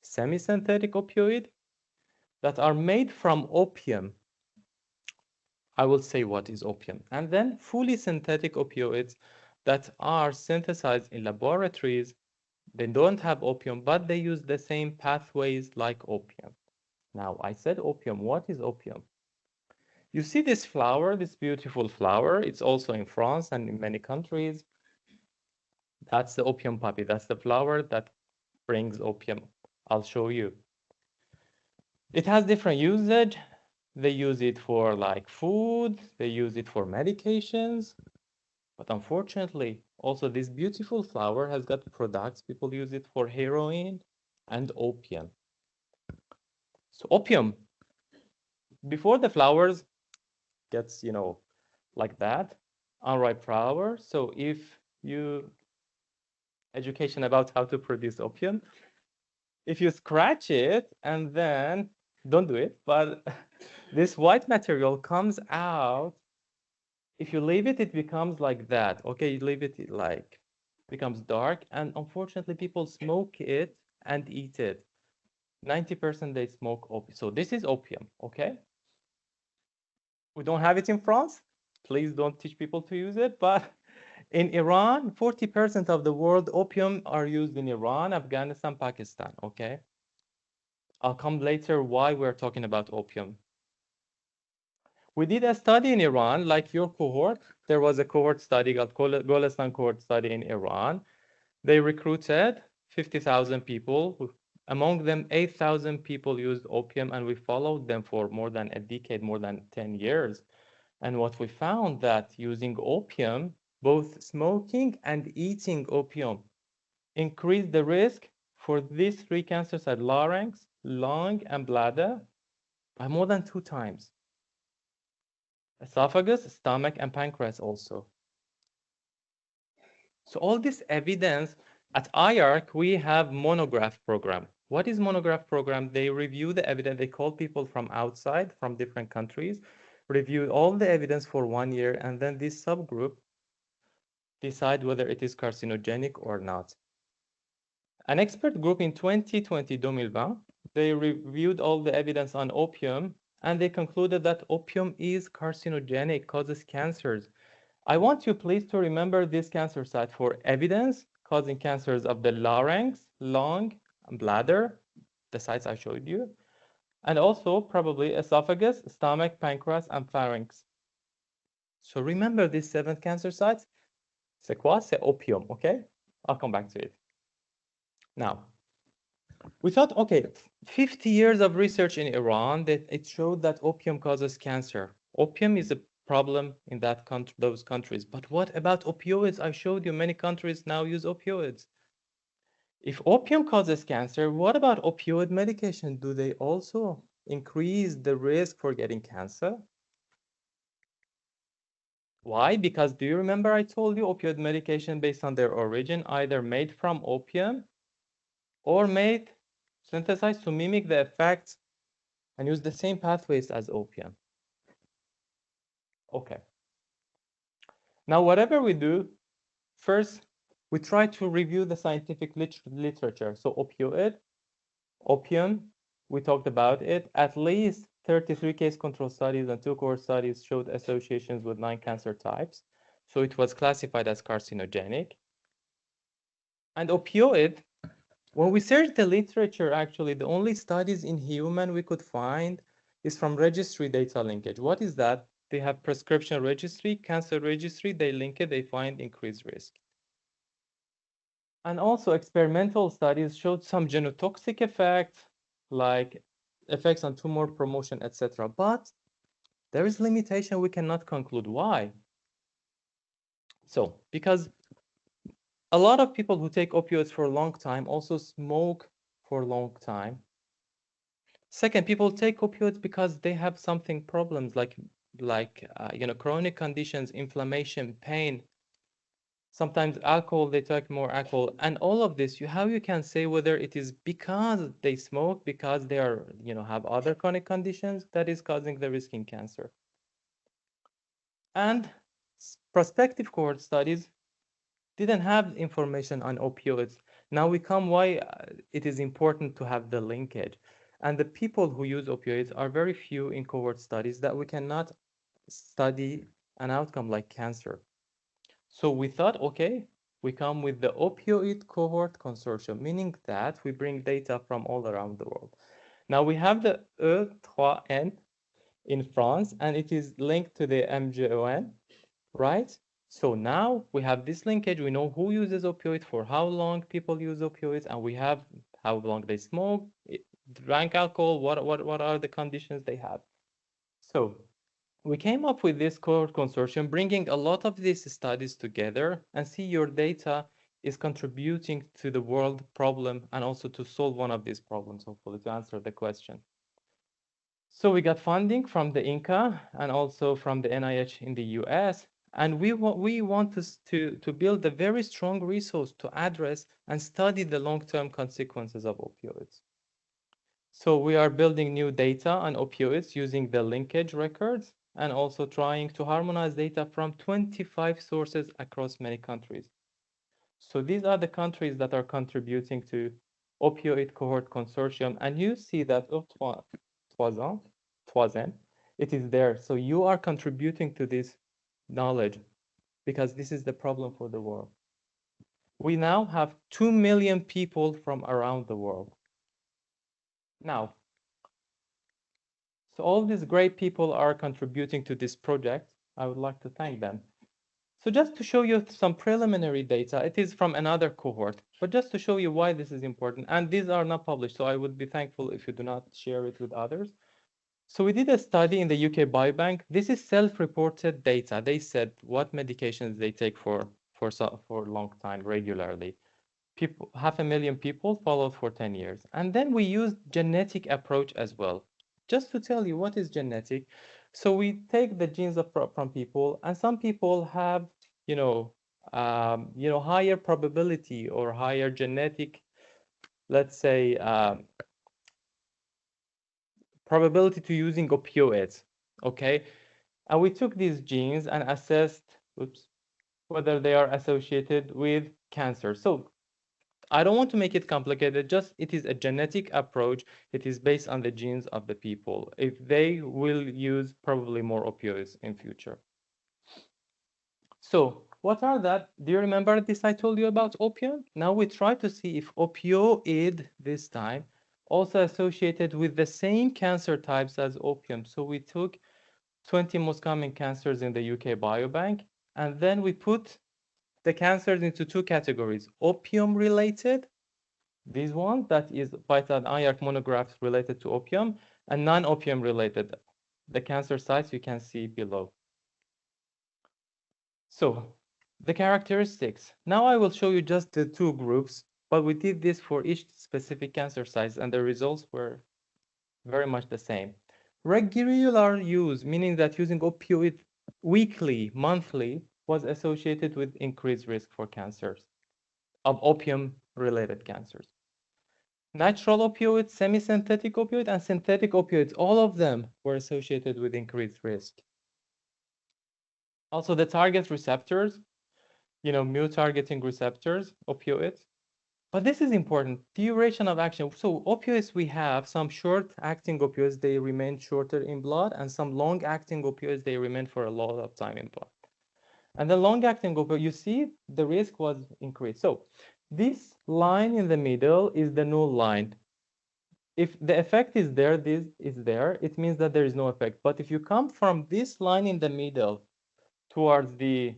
semi-synthetic opioid, that are made from opium. I will say what is opium. And then fully synthetic opioids that are synthesized in laboratories. They don't have opium, but they use the same pathways like opium. Now, I said opium. What is opium? You see this flower, this beautiful flower. It's also in France and in many countries. That's the opium poppy. That's the flower that brings opium. I'll show you. It has different usage. They use it for like food. They use it for medications. But unfortunately, also this beautiful flower has got products. People use it for heroin and opium. So opium, before the flowers gets, like that, unripe flower. So if you education about how to produce opium, if you scratch it and then don't do it, but this white material comes out. If you leave it, it becomes like that. Okay, you leave it like becomes dark, and unfortunately, people smoke it and eat it. 90% they smoke opium. So this is opium. Okay. We don't have it in France. Please don't teach people to use it. But in Iran, 40% of the world opium are used in Iran, Afghanistan, Pakistan. Okay. I'll come later why we're talking about opium. We did a study in Iran, like your cohort. There was a cohort study called Golestan cohort study in Iran. They recruited 50,000 people. Among them, 8,000 people used opium, and we followed them for more than a decade, more than 10 years. And what we found that using opium, both smoking and eating opium, increased the risk for these three cancers at larynx, lung, and bladder by more than 2 times. Esophagus, stomach, and pancreas also. So all this evidence, at IARC, we have monograph program. What is monograph program? They review the evidence. They call people from outside, from different countries, review all the evidence for 1 year, and then this subgroup decide whether it is carcinogenic or not. An expert group in 2020, they reviewed all the evidence on opium, and they concluded that opium is carcinogenic, causes cancers. I want you please to remember this cancer site for evidence causing cancers of the larynx, lung, and bladder, the sites I showed you, and also probably esophagus, stomach, pancreas, and pharynx. So remember these 7 cancer sites. C'est quoi? C'est opium, okay? I'll come back to it. Now, we thought, okay, 50 years of research in Iran that it showed that opium causes cancer. Opium is a problem in those countries. But what about opioids? I showed you many countries now use opioids. If opium causes cancer, what about opioid medication? Do they also increase the risk for getting cancer? Why? Because do you remember I told you opioid medication based on their origin, either made from opium or made synthesized to mimic the effects and use the same pathways as opium. Okay. Now, whatever we do, first, we try to review the scientific literature. So opioid, opium, we talked about it. At least 33 case control studies and 2 cohort studies showed associations with 9 cancer types. So it was classified as carcinogenic. And opioid, when we searched the literature, actually, the only studies in human we could find is from registry data linkage. What is that? They have prescription registry, cancer registry, they link it, they find increased risk. And also experimental studies showed some genotoxic effects, like effects on tumor promotion, etc. But there is limitation, we cannot conclude. Why? So, because a lot of people who take opioids for a long time also smoke for a long time. Second, people take opioids because they have something problems like chronic conditions, inflammation, pain. Sometimes alcohol, they take more alcohol, and all of this. How you can say whether it is because they smoke, because they are have other chronic conditions that is causing the risk in cancer. And prospective cohort studies didn't have information on opioids. Now we come why it is important to have the linkage. And the people who use opioids are very few in cohort studies that we cannot study an outcome like cancer. So we thought, okay, we come with the opioid cohort consortium, meaning that we bring data from all around the world. Now we have the E3N in France, and it is linked to the MJON, right? So now we have this linkage. We know who uses opioids, for how long people use opioids, and we have how long they smoke, drank alcohol, what are the conditions they have. So we came up with this cohort consortium, bringing a lot of these studies together, and see your data is contributing to the world problem and also to solve one of these problems, hopefully, to answer the question. So we got funding from the INCA and also from the NIH in the US. And we want to build a very strong resource to address and study the long-term consequences of opioids. So we are building new data on opioids using the linkage records and also trying to harmonize data from 25 sources across many countries. So these are the countries that are contributing to opioid cohort consortium. And you see that Troisième, it is there. So you are contributing to this knowledge because this is the problem for the world. We now have 2 million people from around the world. Now, so all these great people are contributing to this project. I would like to thank them. So just to show you some preliminary data, it is from another cohort, but just to show you why this is important. And these are not published, so I would be thankful if you do not share it with others. So we did a study in the UK Biobank. This is self-reported data. They said what medications they take for a long time regularly. 500,000 people followed for 10 years. And then we used genetic approach as well. Just to tell you what is genetic. So we take the genes from people, and some people have, higher probability or higher genetic, let's say, probability to using opioids, okay? And we took these genes and assessed whether they are associated with cancer. So I don't want to make it complicated, just it is a genetic approach. It is based on the genes of the people. If they will use probably more opioids in future. So what are that? Do you remember this I told you about opium? Now we try to see if opioid this time also associated with the same cancer types as opium. So we took 20 most common cancers in the UK Biobank, and then we put the cancers into two categories: opium related, this one that is beta and IARC monographs related to opium, and non-opium related, the cancer sites you can see below. So the characteristics. Now I will show you just the two groups, but we did this for each specific cancer size, and the results were very much the same. Regular use, meaning that using opioid weekly, monthly, was associated with increased risk for cancers, of opium-related cancers. Natural opioids, semi-synthetic opioid, and synthetic opioids, all of them were associated with increased risk. Also, the target receptors, mu targeting receptors, opioids. But this is important, duration of action. So opioids, we have some short-acting opioids, they remain shorter in blood, and some long-acting opioids, they remain for a lot of time in blood. And the long-acting opioid, you see, the risk was increased. So this line in the middle is the null line. if the effect is there, this is there, it means that there is no effect. But if you come from this line in the middle towards the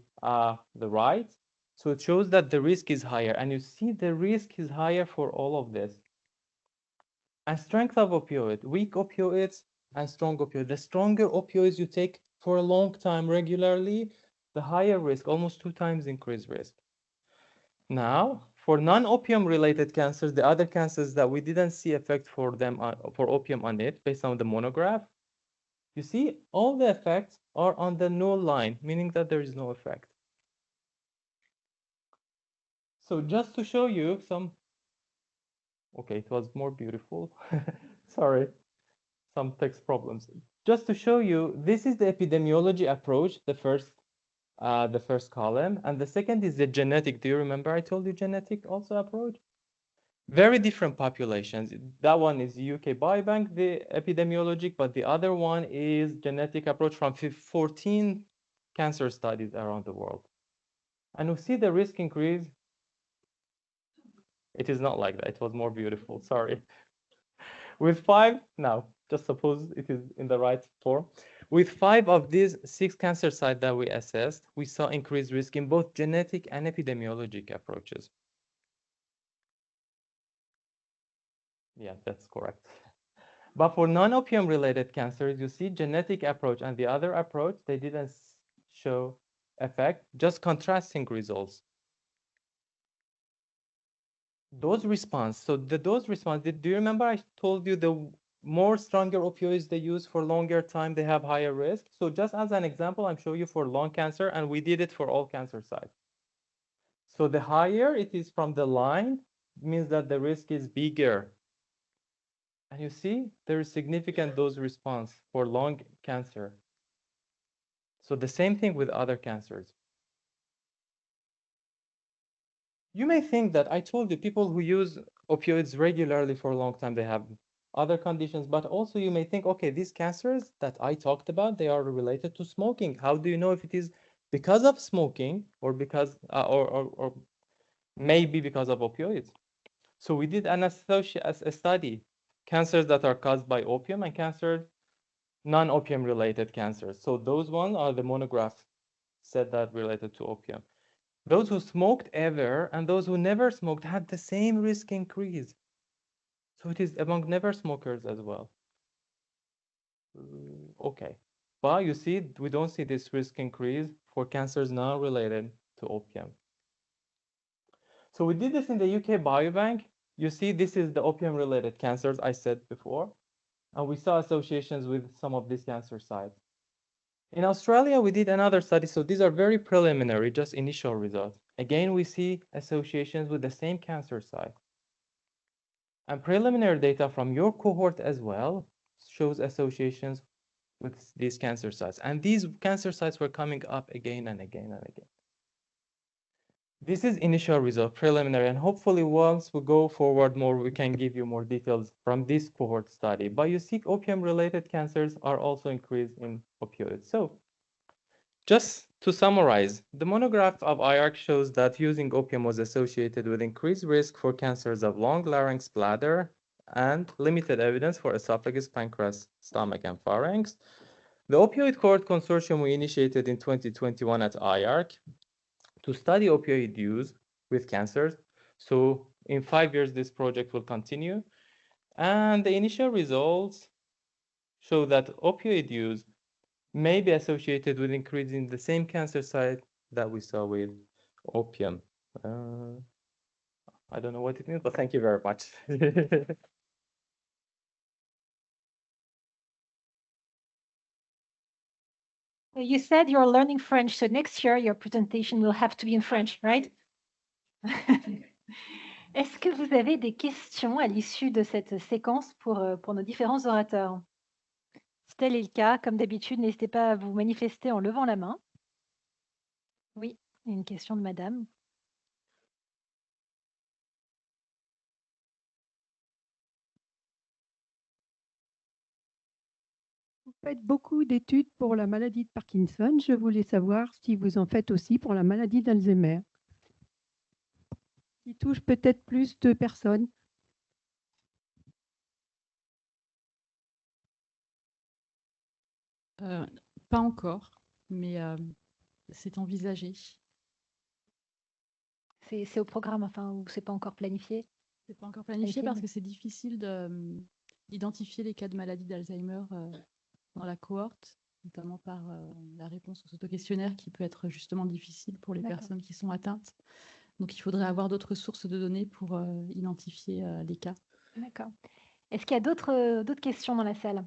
right, so it shows that the risk is higher. And you see the risk is higher for all of this. And strength of opioid, weak opioids and strong opioids. The stronger opioids you take for a long time regularly, the higher risk, almost 2 times increased risk. Now, for non-opium related cancers, the other cancers that we didn't see effect for them, for opium on it, based on the monograph, you see all the effects are on the null line, meaning that there is no effect. So just to show you some, okay, it was more beautiful. Sorry, some text problems. Just to show you, this is the epidemiology approach, the first column, and the second is the genetic. Do you remember I told you genetic also approach? Very different populations. That one is UK Biobank, the epidemiologic, but the other one is genetic approach from 14 cancer studies around the world. And we see the risk increase. It is not like that. It was more beautiful. Sorry. With 5, now, just suppose it is in the right form. With 5 of these 6 cancer sites that we assessed, we saw increased risk in both genetic and epidemiologic approaches. Yeah, that's correct. But for non-opium related cancers, you see genetic approach and the other approach, they didn't show effect, just contrasting results. Dose response. So the dose response, do you remember I told you the more stronger opioids they use for longer time, they have higher risk? So just as an example, I'm showing you for lung cancer, and we did it for all cancer sites. So the higher it is from the line, means that the risk is bigger. And you see, there is significant dose response for lung cancer. So the same thing with other cancers. You may think that I told you people who use opioids regularly for a long time, they have other conditions, but also you may think, okay, these cancers that I talked about, they are related to smoking. How do you know if it is because of smoking or because, or maybe because of opioids? So we did a study, cancers that are caused by opium and cancers, non-opium related cancers. So those ones are the monograph said that related to opium. Those who smoked ever and those who never smoked had the same risk increase. So it is among never smokers as well. Okay, but you see, we don't see this risk increase for cancers not related to opium. So we did this in the UK Biobank. You see, this is the opium-related cancers I said before, and we saw associations with some of these cancer sites. In Australia, we did another study. So these are very preliminary, just initial results. Again, we see associations with the same cancer site. And preliminary data from your cohort as well shows associations with these cancer sites. And these cancer sites were coming up again and again and again. This is initial result, preliminary, and hopefully once we go forward more, we can give you more details from this cohort study. But you see opium-related cancers are also increased in opioids. So just to summarize, the monograph of IARC shows that using opium was associated with increased risk for cancers of lung, larynx, bladder, and limited evidence for esophagus, pancreas, stomach, and pharynx. The Opioid Cohort Consortium we initiated in 2021 at IARC to study opioid use with cancers. So in 5 years, this project will continue. And the initial results show that opioid use may be associated with increasing the same cancer site that we saw with opium. I don't know what it means, but thank you very much. You said you're learning French, so next year your presentation will have to be in French, right? Est-ce que vous avez des questions à l'issue de cette séquence pour nos différents orateurs? Si tel est le cas, comme d'habitude, n'hésitez pas à vous manifester en levant la main. Oui, une question de madame. Vous faites beaucoup d'études pour la maladie de Parkinson. Je voulais savoir si vous en faites aussi pour la maladie d'Alzheimer, qui touche peut-être plus de personnes. Euh, Pas encore, mais c'est envisagé. C'est au programme, enfin, ou c'est pas encore planifié? C'est pas encore planifié Planifié, parce mais- que c'est difficile d'identifier les cas de maladie d'Alzheimer dans la cohorte, notamment par la réponse aux autoquestionnaires qui peut être justement difficile pour les D'accord. personnes qui sont atteintes. Donc, il faudrait avoir d'autres sources de données pour identifier les cas. D'accord. Est-ce qu'il y a d'autres questions dans la salle?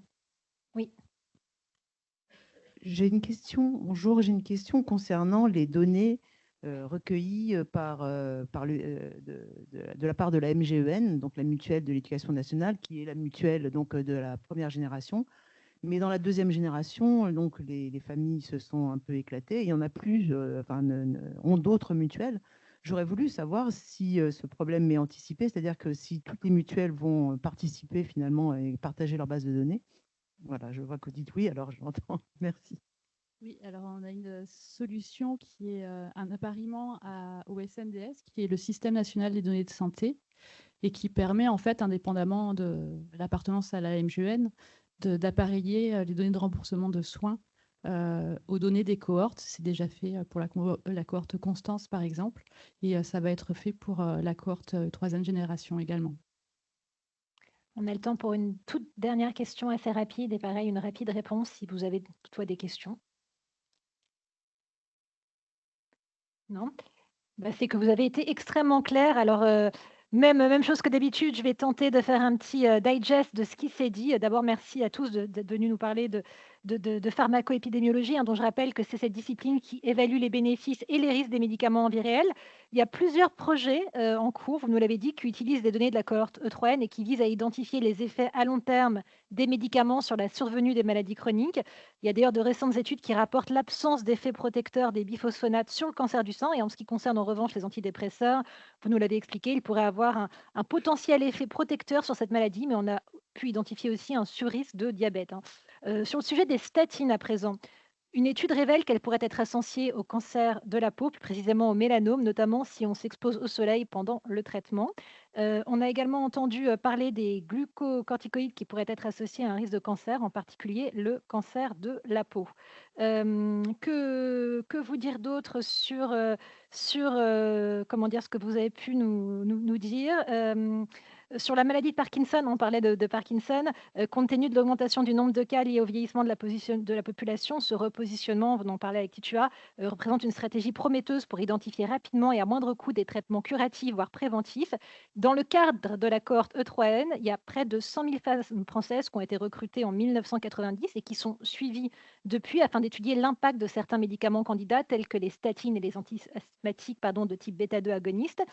Oui. J'ai une question. Bonjour, j'ai une question concernant les données recueillies de la part de la MGEN, donc la mutuelle de l'éducation nationale, qui est la mutuelle donc, de la première génération. Mais dans la deuxième génération, donc les familles se sont un peu éclatées. Il y en a plus, ont d'autres mutuelles. J'aurais voulu savoir si ce problème est anticipé, c'est-à-dire que si toutes les mutuelles vont participer finalement et partager leur base de données. Voilà, je vois que vous dites oui, alors je l'entends. Merci. Oui, alors on a une solution qui est un appariement au SNDS, qui est le Système national des données de santé, et qui permet en fait, indépendamment de l'appartenance à la MGN, d'appareiller les données de remboursement de soins aux données des cohortes. C'est déjà fait pour la cohorte Constance, par exemple, et ça va être fait pour la cohorte troisième génération également. On a le temps pour une toute dernière question assez rapide et pareil, une rapide réponse si vous avez toutefois des questions. Non? Bah, c'est que vous avez été extrêmement clair. Alors, même chose que d'habitude, je vais tenter de faire un petit digest de ce qui s'est dit. D'abord, merci à tous d'être venus nous parler de pharmacoépidémiologie, hein, dont je rappelle que c'est cette discipline qui évalue les bénéfices et les risques des médicaments en vie réelle. Il y a plusieurs projets en cours, vous nous l'avez dit, qui utilisent des données de la cohorte E3N et qui visent à identifier les effets à long terme des médicaments sur la survenue des maladies chroniques. Il y a d'ailleurs de récentes études qui rapportent l'absence d'effets protecteurs des biphosphonates sur le cancer du sein. Et en ce qui concerne en revanche les antidépresseurs, vous nous l'avez expliqué, ils pourraient avoir un potentiel effet protecteur sur cette maladie, mais on a pu identifier aussi un surrisque de diabète, hein. Sur le sujet des statines à présent, une étude révèle qu'elles pourraient être associées au cancer de la peau, plus précisément au mélanome, notamment si on s'expose au soleil pendant le traitement. On a également entendu parler des glucocorticoïdes qui pourraient être associés à un risque de cancer, en particulier le cancer de la peau. Que vous dire d'autre sur comment dire, ce que vous avez pu nous dire? Sur la maladie de Parkinson, on parlait de Parkinson. Compte tenu de l'augmentation du nombre de cas liés au vieillissement de la population, ce repositionnement, on en parlait avec Titua, représente une stratégie prometteuse pour identifier rapidement et à moindre coût des traitements curatifs, voire préventifs. Dans le cadre de la cohorte E3N, il y a près de 100 000 femmes françaises qui ont été recrutées en 1990 et qui sont suivies depuis afin d'étudier l'impact de certains médicaments candidats tels que les statines et les anti-asthmatiques de type bêta-2 agoniste.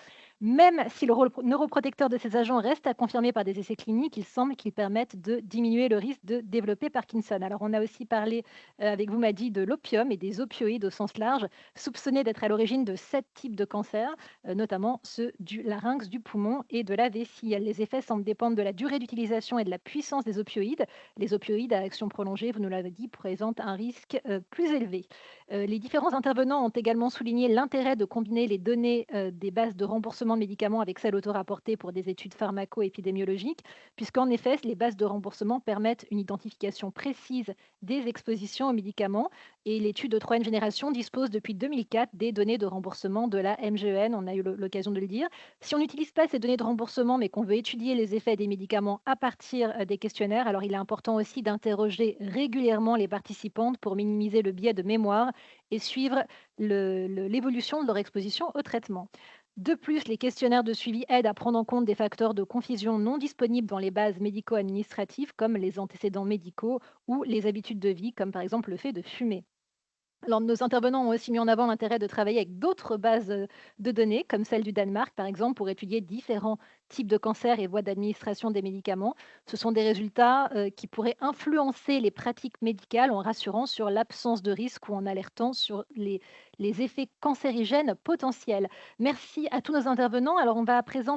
Même si le rôle neuroprotecteur de ces agents reste à confirmer par des essais cliniques, il semble qu'ils permettent de diminuer le risque de développer Parkinson. Alors, on a aussi parlé avec vous, Madi, de l'opium et des opioïdes au sens large, soupçonnés d'être à l'origine de 7 types de cancers, notamment ceux du larynx, du poumon et de la vessie. Les effets semblent dépendre de la durée d'utilisation et de la puissance des opioïdes. Les opioïdes à action prolongée, vous nous l'avez dit, présentent un risque plus élevé. Les différents intervenants ont également souligné l'intérêt de combiner les données des bases de remboursement de médicaments avec celles auto-rapportées pour des études pharmaco-épidémiologiques, puisqu'en effet, les bases de remboursement permettent une identification précise des expositions aux médicaments. Et l'étude de troisième génération dispose depuis 2004 des données de remboursement de la MGEN, on a eu l'occasion de le dire. Si on n'utilise pas ces données de remboursement, mais qu'on veut étudier les effets des médicaments à partir des questionnaires, alors il est important aussi d'interroger régulièrement les participantes pour minimiser le biais de mémoire et suivre l'évolution de leur exposition au traitement. De plus, les questionnaires de suivi aident à prendre en compte des facteurs de confusion non disponibles dans les bases médico-administratives, comme les antécédents médicaux ou les habitudes de vie, comme par exemple le fait de fumer. Alors, nos intervenants ont aussi mis en avant l'intérêt de travailler avec d'autres bases de données, comme celle du Danemark, par exemple, pour étudier différents types de cancers et voies d'administration des médicaments. Ce sont des résultats qui pourraient influencer les pratiques médicales en rassurant sur l'absence de risque ou en alertant sur les effets cancérigènes potentiels. Merci à tous nos intervenants. Alors, on va à présent